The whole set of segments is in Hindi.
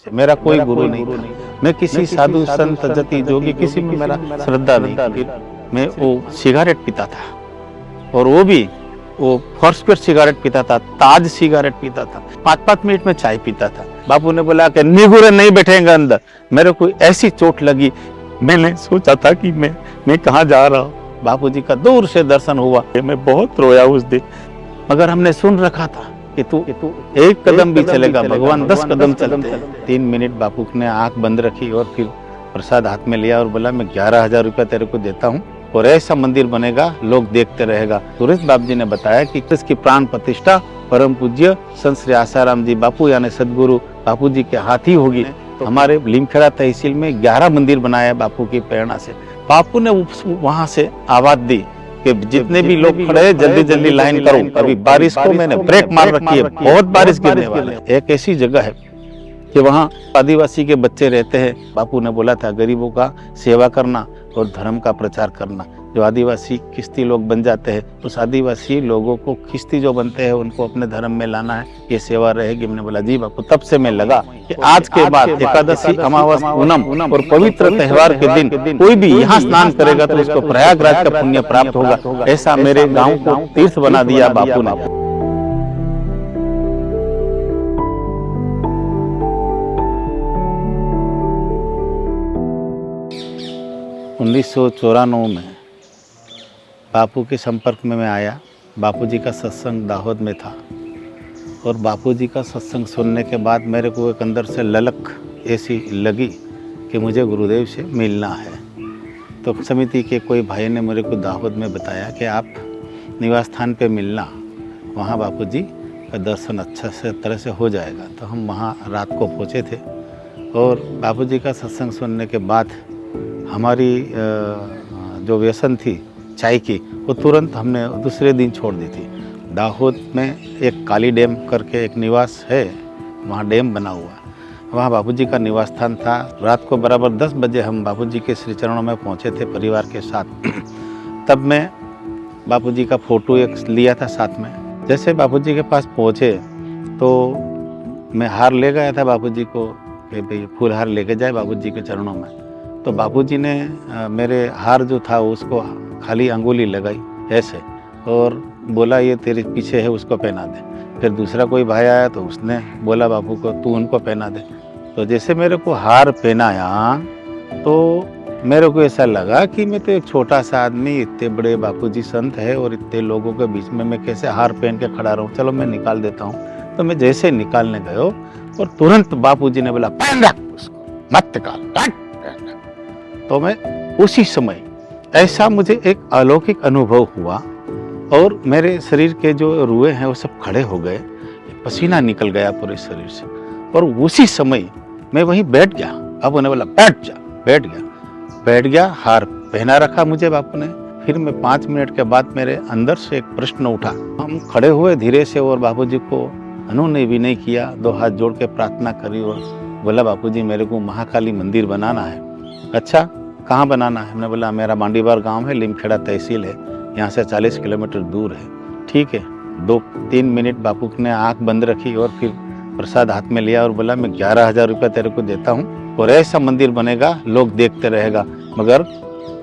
मेरा कोई गुरु नहीं था। मैं किसी साधु संत जति जोगी किसी में मेरा श्रद्धा नहीं थी। मैं वो सिगारेट पीता था और वो भी वो फॉर्सक्वेयर सिगारेट पीता था, ताज सिगारेट पीता था, 5-5 मिनट में चाय पीता था। बापू ने बोला कि निगुरे नहीं बैठेंगे अंदर। मेरे को ऐसी चोट लगी, मैंने सोचा था कि मैं कहाँ जा रहा हूँ। बापूजी का दूर से दर्शन हुआ, मैं बहुत रोया उस दिन। मगर हमने सुन रखा था कि तू एक कदम भी चलेगा, भगवान 10 कदम चलते हैं। 3 मिनट बापू ने आंख बंद रखी और फिर प्रसाद हाथ में लिया और बोला, मैं 11,000 रुपया तेरे को देता हूँ और ऐसा मंदिर बनेगा, लोग देखते रहेगा। तुरंत बाप जी ने बताया कि इसकी प्राण प्रतिष्ठा परम पूज्य संत श्री आसाराम जी बापू यानी सदगुरु बापू जी के हाथ ही होगी। तो हमारे लीमखेड़ा तहसील में 11 मंदिर बनाया बापू की प्रेरणा से। बापू ने वहां से आवाज दी कि जितने भी लोग खड़े हैं जल्दी जल्दी लाइन करो, अभी बारिश को मैंने ब्रेक मार रखी है, बहुत बारिश गिरने वाली है। एक ऐसी जगह है कि वहाँ आदिवासी के बच्चे रहते हैं। बापू ने बोला था गरीबों का सेवा करना और धर्म का प्रचार करना। जो आदिवासी किश्ती लोग बन जाते हैं, उस आदिवासी लोगों को किश्ती जो बनते हैं उनको अपने धर्म में लाना है, ये सेवा रहेगी। मैंने बोला जी बापू। तब से मैं लगा कि आज के बाद एकादशी, अमावस, पूनम और पवित्र त्योहार के दिन कोई भी यहाँ स्नान करेगा तो उसको प्रयागराज का पुण्य प्राप्त होगा। ऐसा मेरे गाँव को तीर्थ बना दिया बापू ने। 1994 में बापू के संपर्क में मैं आया। बापूजी का सत्संग दाहोद में था और बापूजी का सत्संग सुनने के बाद मेरे को एक अंदर से ललक ऐसी लगी कि मुझे गुरुदेव से मिलना है। तो समिति के कोई भाई ने मेरे को दाहोद में बताया कि आप निवास स्थान पे मिलना, वहाँ बापूजी का दर्शन अच्छा से तरह से हो जाएगा। तो हम वहाँ रात को पहुँचे थे और बापूजी का सत्संग सुनने के बाद हमारी जो व्यसन थी चाय की, वो तुरंत हमने दूसरे दिन छोड़ दी थी। दाहोद में एक काली डैम करके एक निवास है, वहाँ डैम बना हुआ, वहाँ बापूजी का निवास स्थान था। रात को बराबर 10 बजे हम बापूजी के श्री चरणों में पहुँचे थे परिवार के साथ। तब मैं बापूजी का फ़ोटो एक लिया था साथ में। जैसे बापूजी के पास पहुँचे तो मैं हार ले गया था बापूजी को कि भाई फूल हार लेके जाए बापूजी के चरणों में। तो बापूजी ने मेरे हार जो था उसको खाली अंगुली लगाई ऐसे और बोला ये तेरे पीछे है, उसको पहना दे। फिर दूसरा कोई भाई आया तो उसने बोला बापू को तू उनको पहना दे। तो जैसे मेरे को हार पहनाया तो मेरे को ऐसा लगा कि मैं तो एक छोटा सा आदमी, इतने बड़े बापूजी संत है और इतने लोगों के बीच में मैं कैसे हार पहन के खड़ा रहूँ, चलो मैं निकाल देता हूँ। तो मैं जैसे निकालने गया और तुरंत बापूजी ने बोला पहन रख उसको, मत निकाल। तो मैं उसी समय ऐसा मुझे एक अलौकिक अनुभव हुआ और मेरे शरीर के जो रुए हैं वो सब खड़े हो गए, पसीना निकल गया पूरे शरीर से। और उसी समय मैं वहीं बैठ गया। बापू ने बोला बैठ जा, बैठ गया। हार पहना रखा मुझे बापू ने। फिर मैं 5 मिनट के बाद मेरे अंदर से एक प्रश्न उठा। हम खड़े हुए धीरे से और बापूजी को अनुनय भी नहीं किया, 2 हाथ जोड़ के प्रार्थना करी और बोला बापूजी मेरे को महाकाली मंदिर बनाना है। अच्छा कहाँ बनाना है? हमने बोला मेरा मांडीबार गांव है, लीमखेड़ा तहसील है, यहाँ से 40 किलोमीटर दूर है। ठीक है। 2-3 मिनट बापू ने आंख बंद रखी और फिर प्रसाद हाथ में लिया और बोला मैं 11,000 रुपया तेरे को देता हूँ और ऐसा मंदिर बनेगा, लोग देखते रहेगा, मगर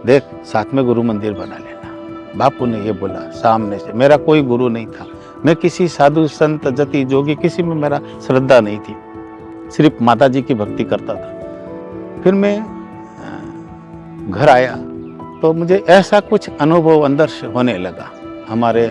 देख साथ में गुरु मंदिर बना लेना। बापू ने ये बोला सामने से। मेरा कोई गुरु नहीं था, मैं किसी साधु संत जति जोगी किसी में मेरा श्रद्धा नहीं थी, सिर्फ माता जी की भक्ति करता था। फिर मैं घर आया तो मुझे ऐसा कुछ अनुभव अंदर से होने लगा। हमारे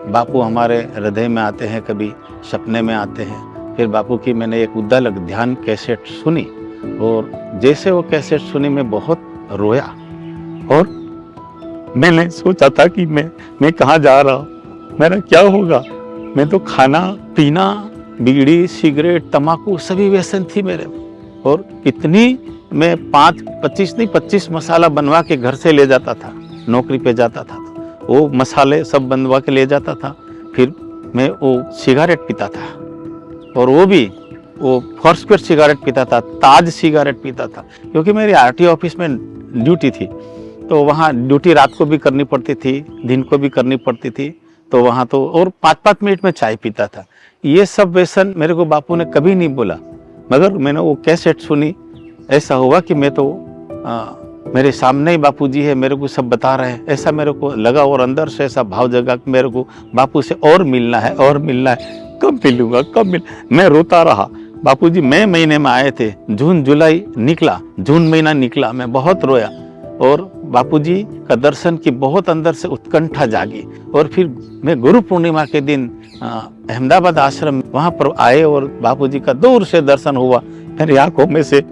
बापू हमारे हृदय में आते हैं, कभी सपने में आते हैं। फिर बापू की मैंने एक उद्दालक ध्यान कैसेट सुनी और जैसे वो कैसेट सुनी मैं बहुत रोया और मैंने सोचा था कि मैं कहाँ जा रहा हूँ, मेरा क्या होगा। मैं तो खाना पीना, बीड़ी सिगरेट तम्बाकू सभी व्यसन थी मेरे। और कितनी मैं 25 मसाला बनवा के घर से ले जाता था, नौकरी पे जाता था, वो मसाले सब बनवा के ले जाता था। फिर मैं वो सिगारेट पीता था और वो भी वो फॉर्सक्वेयर सिगारेट पीता था, ताज सिगारेट पीता था, क्योंकि मेरी आरटीओ ऑफिस में ड्यूटी थी। तो वहाँ ड्यूटी रात को भी करनी पड़ती थी, दिन को भी करनी पड़ती थी। तो वहाँ तो और 5-5 मिनट में चाय पीता था। ये सब व्यसन मेरे को बापू ने कभी नहीं बोला, मगर मैंने वो कैसेट सुनी, ऐसा हुआ कि मैं तो मेरे सामने ही बापूजी है, मेरे को सब बता रहे हैं, ऐसा मेरे को लगा और अंदर से ऐसा भाव जगा कि मेरे को बापू से और मिलना है, और मिलना है, कब मिलूंगा, कब मिल। मैं रोता रहा। बापूजी मई महीने में आए थे, जून जुलाई निकला, जून महीना निकला, मैं बहुत रोया और बापूजी का दर्शन की बहुत अंदर से उत्कंठा जागी। और फिर मैं गुरु पूर्णिमा के दिन अहमदाबाद आश्रम वहाँ पर आए और बापूजी का दूर से दर्शन हुआ। मेरी आंखों में से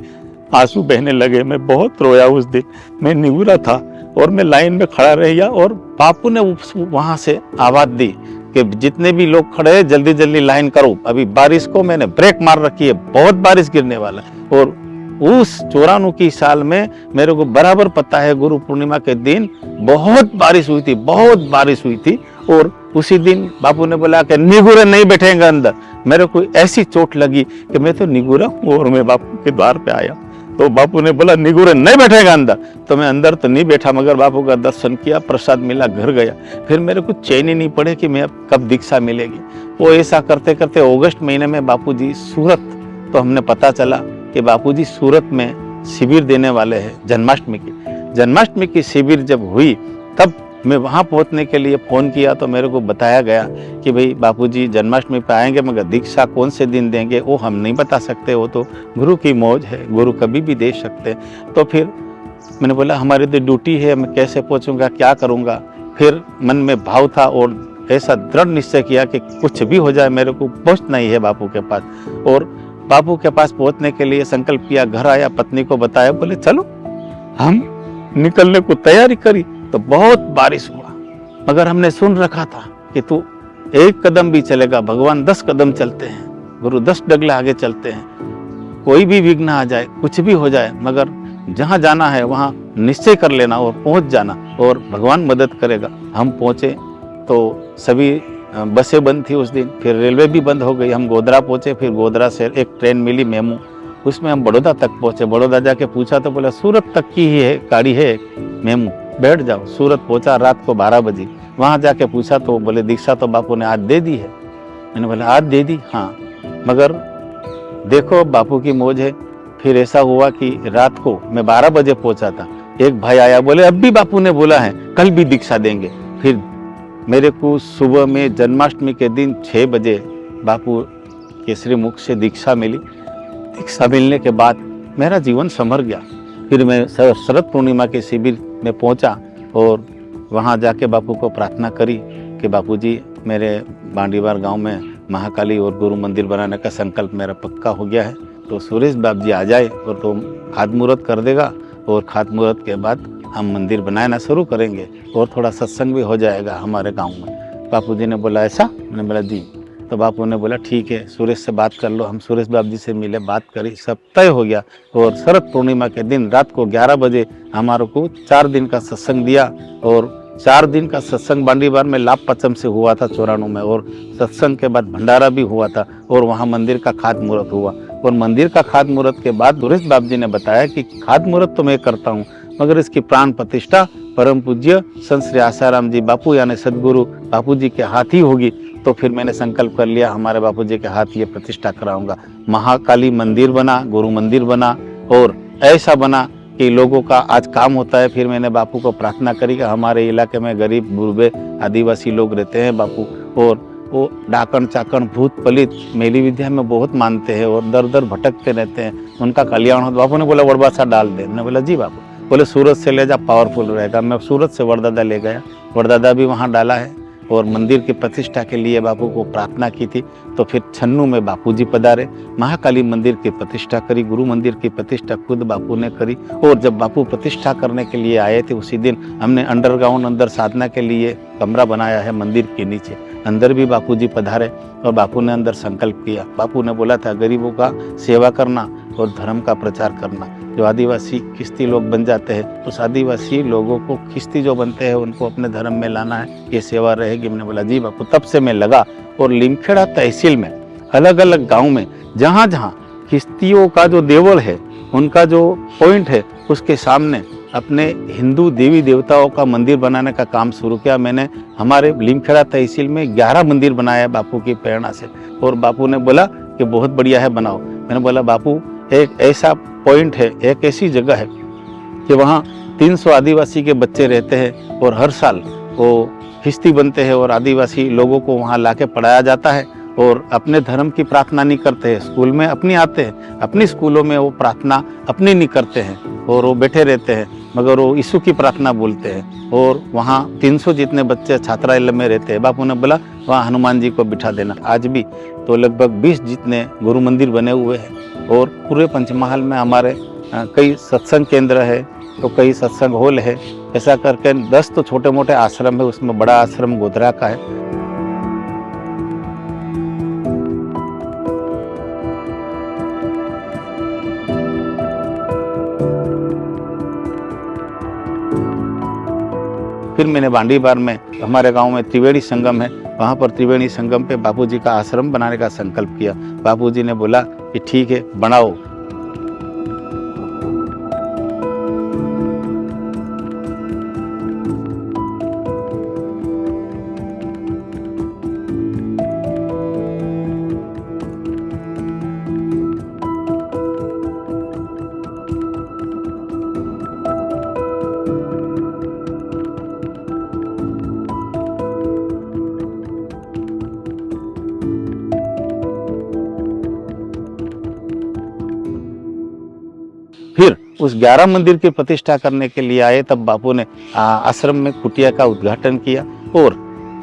आंसू बहने लगे, मैं बहुत रोया उस दिन। मैं निगुरा था और मैं लाइन में खड़ा रह गया और बापू ने वहाँ से आवाज दी कि जितने भी लोग खड़े हैं जल्दी जल्दी लाइन करो, अभी बारिश को मैंने ब्रेक मार रखी है, बहुत बारिश गिरने वाला है। और उस 94 की साल में मेरे को बराबर पता है गुरु पूर्णिमा के दिन बहुत बारिश हुई थी, बहुत बारिश हुई थी। और उसी दिन बापू ने बोला कि निगुरे नहीं बैठेंगे अंदर। मेरे को ऐसी चोट लगी कि मैं तो निगुरा हूँ और मैं बापू के द्वार पे आया तो बापू ने बोला निगुरे नहीं बैठेगा अंदर। तो मैं अंदर तो नहीं बैठा मगर बापू का दर्शन किया, प्रसाद मिला, घर गया। फिर मेरे को चैन ही नहीं पड़े कि मैं अब कब दीक्षा मिलेगी। वो ऐसा करते करते अगस्त महीने में बापूजी सूरत, तो हमने पता चला कि बापूजी सूरत में शिविर देने वाले हैं जन्माष्टमी की शिविर जब हुई तब मैं वहाँ पहुँचने के लिए फ़ोन किया तो मेरे को बताया गया कि भाई बापूजी जन्माष्टमी पे आएंगे मगर दीक्षा कौन से दिन देंगे वो हम नहीं बता सकते, वो तो गुरु की मौज है, गुरु कभी भी दे सकते हैं। तो फिर मैंने बोला हमारी तो ड्यूटी है, मैं कैसे पहुँचूँगा, क्या करूँगा। फिर मन में भाव था और ऐसा दृढ़ निश्चय किया कि कुछ भी हो जाए मेरे को पहुँचना ही है बापू के पास। और बापू के पास पहुँचने के लिए संकल्प किया, घर आया, पत्नी को बताया, बोले चलो। हम निकलने को तैयारी करी तो बहुत बारिश हुआ मगर हमने सुन रखा था कि तू एक कदम भी चलेगा, भगवान 10 कदम चलते हैं, गुरु 10 डगले आगे चलते हैं। कोई भी विघ्न आ जाए, कुछ भी हो जाए, मगर जहाँ जाना है वहाँ निश्चय कर लेना और पहुँच जाना और भगवान मदद करेगा। हम पहुँचे तो सभी बसें बंद थी उस दिन, फिर रेलवे भी बंद हो गई। हम गोधरा पहुँचे, फिर गोधरा से एक ट्रेन मिली मेमू, उसमें हम बड़ौदा तक पहुँचे। बड़ौदा जाके पूछा तो बोला सूरत तक की ही है गाड़ी है मेमू, बैठ जाओ। सूरत पहुंचा रात को 12 बजे। वहाँ जाके पूछा तो बोले दीक्षा तो बापू ने आज दे दी है। मैंने बोला आज दे दी, हाँ, मगर देखो बापू की मौज है। फिर ऐसा हुआ कि रात को मैं 12 बजे पहुंचा था, एक भाई आया, बोले अब भी बापू ने बोला है कल भी दीक्षा देंगे। फिर मेरे को सुबह में जन्माष्टमी के दिन 6 बजे बापू के श्रीमुख से दीक्षा मिली। दीक्षा मिलने के बाद मेरा जीवन संभर गया। फिर मैं शरद पूर्णिमा के शिविर में पहुंचा और वहां जाके बापू को प्रार्थना करी कि बापूजी मेरे बांडीवार गांव में महाकाली और गुरु मंदिर बनाने का संकल्प मेरा पक्का हो गया है, तो सुरेश बाबू जी आ जाए और तो खाद मुहूर्त कर देगा और खाद मुहूर्त के बाद हम मंदिर बनाना शुरू करेंगे और थोड़ा सत्संग भी हो जाएगा हमारे गाँव में। बापूजी ने बोला ऐसा? मैंने बोला जी। तो बापू ने बोला ठीक है, सुरेश से बात कर लो। हम सुरेश बाबू जी से मिले, बात करी, सब तय हो गया। और शरद पूर्णिमा के दिन रात को 11 बजे हमारे को 4 दिन का सत्संग दिया। और 4 दिन का सत्संग बांडीवार में लाभ पचम से हुआ था 94 में, और सत्संग के बाद भंडारा भी हुआ था और वहाँ मंदिर का खाद मुहूर्त हुआ। और मंदिर का खाद मुहूर्त के बाद सुरेश बाबू जी ने बताया कि खाद मुहूर्त तो मैं करता हूँ मगर इसकी प्राण प्रतिष्ठा परम पूज्य संत श्री आसाराम जी बापू यानी सदगुरु बापू जी के हाथ ही होगी। तो फिर मैंने संकल्प कर लिया हमारे बापू जी के हाथ ये प्रतिष्ठा कराऊंगा। महाकाली मंदिर बना, गुरु मंदिर बना और ऐसा बना कि लोगों का आज काम होता है। फिर मैंने बापू को प्रार्थना करी कि हमारे इलाके में गरीब बुढ़े आदिवासी लोग रहते हैं बापू, और वो डाकण चाकण भूत पलित मेली विद्या में बहुत मानते हैं और दर दर भटकते रहते हैं, उनका कल्याण हो। बापू ने बोला वड़बासा डाल दे। मैंने बोला जी बापू। बोले सूरत से ले जा, पावरफुल रहेगा। मैं सूरत से वड़दादा ले गया, वड़दादा भी वहाँ डाला है और मंदिर की प्रतिष्ठा के लिए बापू को प्रार्थना की थी। तो फिर छन्नू में बापूजी पधारे, महाकाली मंदिर की प्रतिष्ठा करी, गुरु मंदिर की प्रतिष्ठा खुद बापू ने करी। और जब बापू प्रतिष्ठा करने के लिए आए थे उसी दिन हमने अंडरग्राउंड अंदर साधना के लिए कमरा बनाया है मंदिर के नीचे, अंदर भी बापूजी पधारे और बापू ने अंदर संकल्प किया। बापू ने बोला था गरीबों का सेवा करना और धर्म का प्रचार करना। जो आदिवासी किश्ती लोग बन जाते हैं उस आदिवासी लोगों को किश्ती जो बनते हैं उनको अपने धर्म में लाना है, ये सेवा रहेगी। मैंने बोला जी बापू। तब से मैं लगा और लिमखेड़ा तहसील में अलग अलग गांव में जहाँ जहाँ किश्तियों का जो देवल है उनका जो पॉइंट है उसके सामने अपने हिंदू देवी देवताओं का मंदिर बनाने का काम शुरू किया। मैंने हमारे लिमखेड़ा तहसील में 11 मंदिर बनाया बापू की प्रेरणा से। और बापू ने बोला कि बहुत बढ़िया है बनाओ। मैंने बोला बापू एक ऐसा पॉइंट है, एक ऐसी जगह है कि वहाँ 300 आदिवासी के बच्चे रहते हैं और हर साल वो किश्ती बनते हैं और आदिवासी लोगों को वहाँ लाके पढ़ाया जाता है और अपने धर्म की प्रार्थना नहीं करते हैं, स्कूल में अपनी आते हैं, अपनी स्कूलों में वो प्रार्थना अपनी नहीं करते हैं और वो बैठे रहते हैं, मगर वो यीशु की प्रार्थना बोलते हैं और वहाँ 300 जितने बच्चे छात्रालय में रहते हैं। बापू ने बोला वहाँ हनुमान जी को बिठा देना। आज भी तो लगभग 20 जितने गुरु मंदिर बने हुए हैं और पूरे पंचमहल में हमारे कई सत्संग केंद्र है, तो कई सत्संग हॉल है। ऐसा करके 10 तो छोटे मोटे आश्रम है, उसमें बड़ा आश्रम गोधरा का है। फिर मैंने बांडीबार में हमारे गांव में त्रिवेणी संगम है, वहाँ पर त्रिवेणी संगम पे बापूजी का आश्रम बनाने का संकल्प किया। बापूजी ने बोला कि ठीक है बनाओ। फिर उस 11 मंदिर की प्रतिष्ठा करने के लिए आए, तब बापू ने आश्रम में कुटिया का उद्घाटन किया और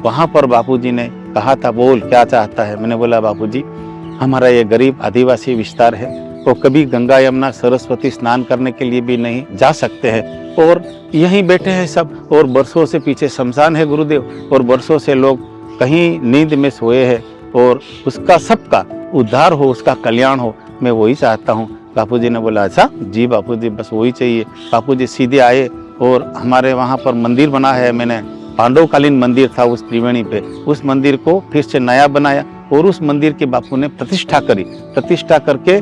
वहाँ पर बापूजी ने कहा था बोल क्या चाहता है। मैंने बोला बापूजी हमारा ये गरीब आदिवासी विस्तार है, तो कभी गंगा यमुना सरस्वती स्नान करने के लिए भी नहीं जा सकते हैं और यहीं बैठे हैं सब, और बरसों से पीछे शमशान है गुरुदेव, और बरसों से लोग कहीं नींद में सोए हैं और उसका सबका उद्धार हो, उसका कल्याण हो, मैं वही चाहता हूँ। बापूजी ने बोला अच्छा जी बापूजी बस वही चाहिए। बापूजी सीधे आए और हमारे वहाँ पर मंदिर बना है, मैंने पांडवकालीन मंदिर था उस त्रिवेणी पे, उस मंदिर को फिर से नया बनाया और उस मंदिर की बापू ने प्रतिष्ठा करी। प्रतिष्ठा करके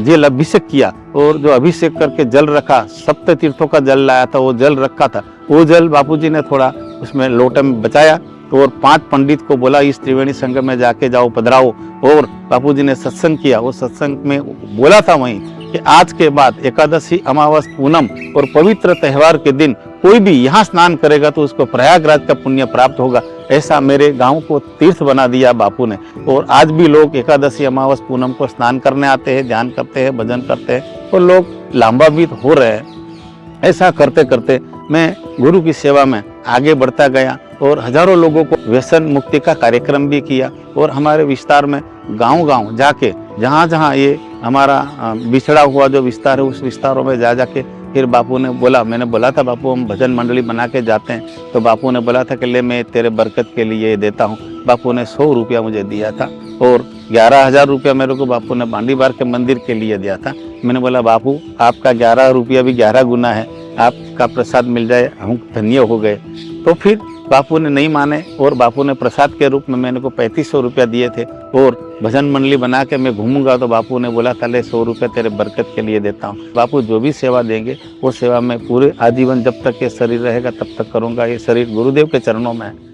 जल अभिषेक किया और जो अभिषेक करके जल रखा, सप्त तीर्थों का जल लाया था, वो जल रखा था, वो जल बापूजी ने थोड़ा उसमें लोटे में बचाया और 5 पंडित को बोला इस त्रिवेणी संगम में जाके जाओ पधराओ, और बापूजी ने सत्संग किया। वो सत्संग में बोला था वहीं कि आज के बाद एकादशी, अमावस, पूनम और पवित्र त्योहार के दिन कोई भी यहाँ स्नान करेगा तो उसको प्रयागराज का पुण्य प्राप्त होगा। ऐसा मेरे गांव को तीर्थ बना दिया बापू ने, और आज भी लोग एकादशी, अमावस, पूनम को स्नान करने आते हैं, ध्यान करते हैं, भजन करते हैं और लोग लाभान्वित हो रहे हैं। ऐसा करते करते मैं गुरु की सेवा में आगे बढ़ता गया और हजारों लोगों को व्यसन मुक्ति का कार्यक्रम भी किया और हमारे विस्तार में गांव-गांव जाके जहाँ जहाँ ये हमारा बिछड़ा हुआ जो विस्तार है उस विस्तारों में जा जाके फिर बापू ने बोला, मैंने बोला था बापू हम भजन मंडली बना के जाते हैं, तो बापू ने बोला था कि ले मैं तेरे बरकत के लिए देता हूँ। बापू ने 100 रुपया मुझे दिया था और 11,000 रुपया मेरे को बापू ने बांडीबार के मंदिर के लिए दिया था। मैंने बोला बापू आपका 11 रुपया भी 11 गुना है, आपका प्रसाद मिल जाए हम धन्य हो गए। तो फिर बापू ने नहीं माने और बापू ने प्रसाद के रूप में मैंने को 3500 रुपया दिए थे और भजन मंडली बना के मैं घूमूंगा तो बापू ने बोला था ले 100 रुपये तेरे बरकत के लिए देता हूँ। बापू जो भी सेवा देंगे वो सेवा मैं पूरे आजीवन जब तक ये शरीर रहेगा तब तक करूँगा। ये शरीर गुरुदेव के चरणों में है।